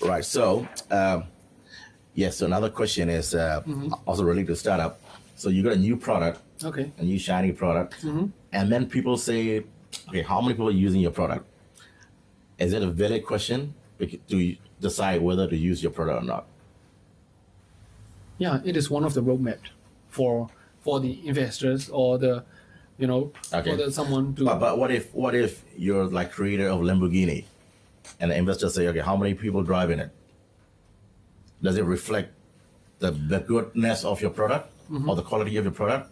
Right. So, yes. So another question is also related to startup. So you got a new product, Okay. a new shiny product, and then people say, "Okay, how many people are using your product?" Is it a valid question to decide whether to use your product or not? Yeah, it is one of the roadmap for the investors or the, Okay. for the someone to. But what if you're like creator of Lamborghini, and the investors say, "Okay, how many people driving it?" Does it reflect the goodness of your product or the quality of your product?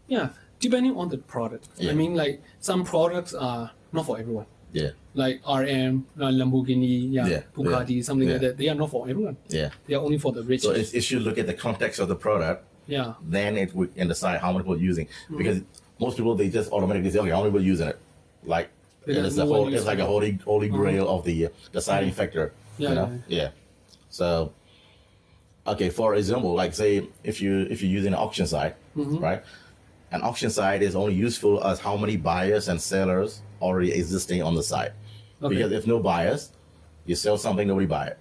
Yeah, depending on the product. Yeah. I mean, like some products are not for everyone. Yeah. Like RM, Lamborghini, Yeah, Bugatti, yeah, something like yeah. that. They are not for everyone. Yeah. They are only for the rich. So it should look at the context of the product. Yeah. Then we can decide how many people are using. Because most people, they just automatically say, "Okay, how many people are using it?" Like Because it's like a holy grail of the deciding factor. Yeah, You know? Yeah. So, okay, for example, like say if you're using an auction site, right? An auction site is only useful as how many buyers and sellers already existing on the site. Okay. Because if no buyers, you sell something, nobody buy it.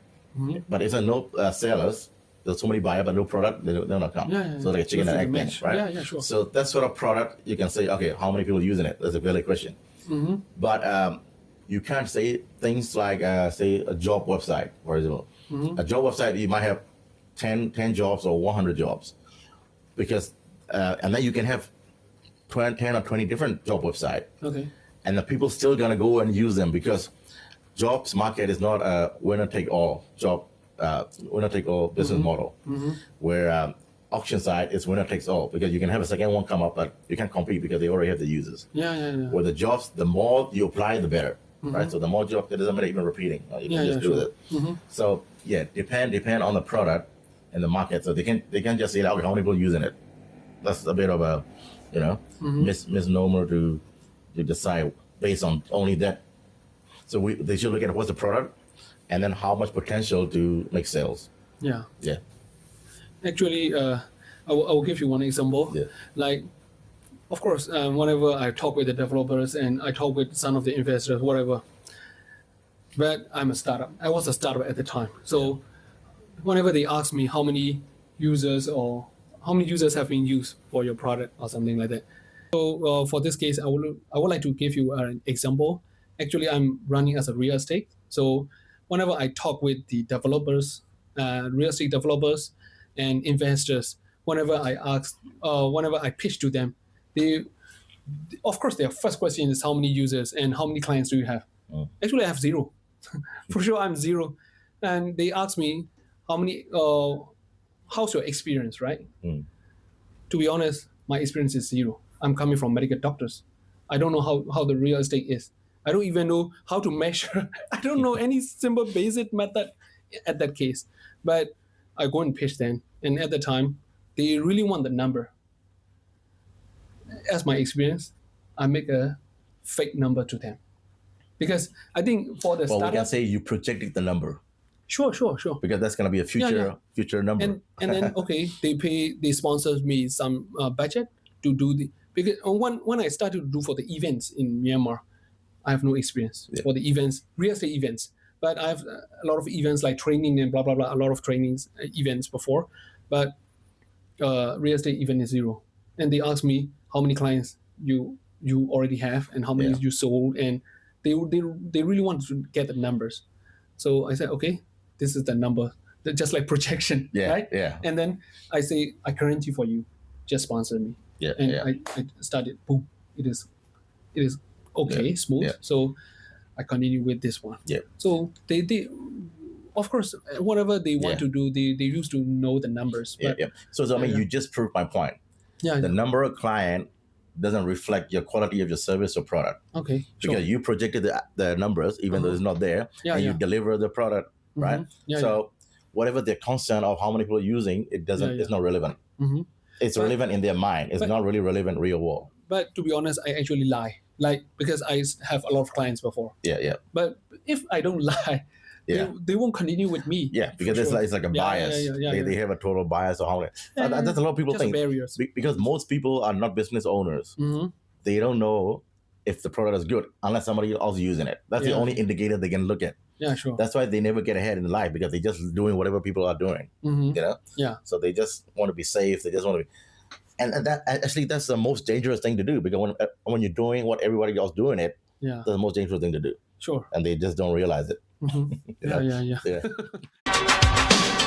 But if there are no sellers, there's so many buyers but no product, they're not come. Yeah. So like a chicken and egg thing, right? Yeah, sure. So that sort of product, you can say, okay, how many people are using it? That's a valid question. But you can't say things like, say, a job website, for example. A job website, you might have 10 jobs or 100 jobs. Because, and then you can have 10 or 20 different job websites. Okay. And the people still gonna go and use them because jobs market is not a winner take all business model, where auction site is winner takes all because you can have a second one come up, but you can't compete because they already have the users. Yeah. Where the jobs, the more you apply, the better, right? So the more jobs, it doesn't matter even repeating. You can just do it. So yeah, depend on the product and the market. So they can just say, okay, how many people are using it? That's a bit of a misnomer to decide based on only that. So they should look at what's the product and then how much potential to make sales. Yeah. Yeah. Actually, I will give you one example. Yeah. Like, of course, whenever I talk with the developers and I talk with some of the investors, whatever, but I'm a startup. I was a startup at the time. So whenever they ask me how many users have been used for your product or something like that. So for this case, I would like to give you an example. Actually, I'm running as a real estate. So whenever I talk with the developers, real estate developers and investors, whenever I pitch to them, of course, their first question is how many users and how many clients do you have? Actually, I have zero. For sure, I'm zero. And they ask me how many, how's your experience, right? To be honest, my experience is zero. I'm coming from medical doctors. I don't know how the real estate is. I don't even know how to measure. I don't know any simple basic method at that case. But I go and pitch them. And at the time, they really want the number. As my experience, I make a fake number to them. Because I think for the Well, we startup... can say you projected the number Sure. because that's going to be a future number. And then, okay, they sponsor me some budget to do because when I started to do for the events in Myanmar, I have no experience for the events, real estate events. But I have a lot of events like training and blah, blah, blah, a lot of trainings, events before. But real estate event is zero. And they ask me how many clients you already have and how many you sold. And they really want to get the numbers. So I said, okay, this is the number, just like projection, right? Yeah. And then I say, I guarantee for you, just sponsor me. Yeah. And yeah. I started, boom, it is okay, smooth. Yeah. So I continue with this one. Yeah. So they of course, whatever they want to do, they used to know the numbers. But, Yeah. So I mean, you just proved my point. Yeah. The number of client doesn't reflect your quality of your service or product. Okay. Sure. Because you projected the numbers, even though it's not there, and you deliver the product, right? Yeah, so whatever their concern of how many people are using, it doesn't. It's not relevant. It's relevant in their mind. It's not really relevant real world. But to be honest, I actually lie, like because I have a lot of clients before. Yeah. But if I don't lie, they won't continue with me. Yeah, because it's like a bias. They have a total bias on how they. That's a lot of people think. Barriers. Because most people are not business owners. They don't know if the product is good unless somebody else using it. That's the only indicator they can look at. Yeah, sure. That's why they never get ahead in life, because they're just doing whatever people are doing. Mhm. You know. Yeah. So they just want to be safe. They just want to be, and that actually that's the most dangerous thing to do, because when you're doing what everybody else doing it, Yeah. that's the most dangerous thing to do, Sure. and they just don't realize it. Mhm. You know? Yeah. Yeah.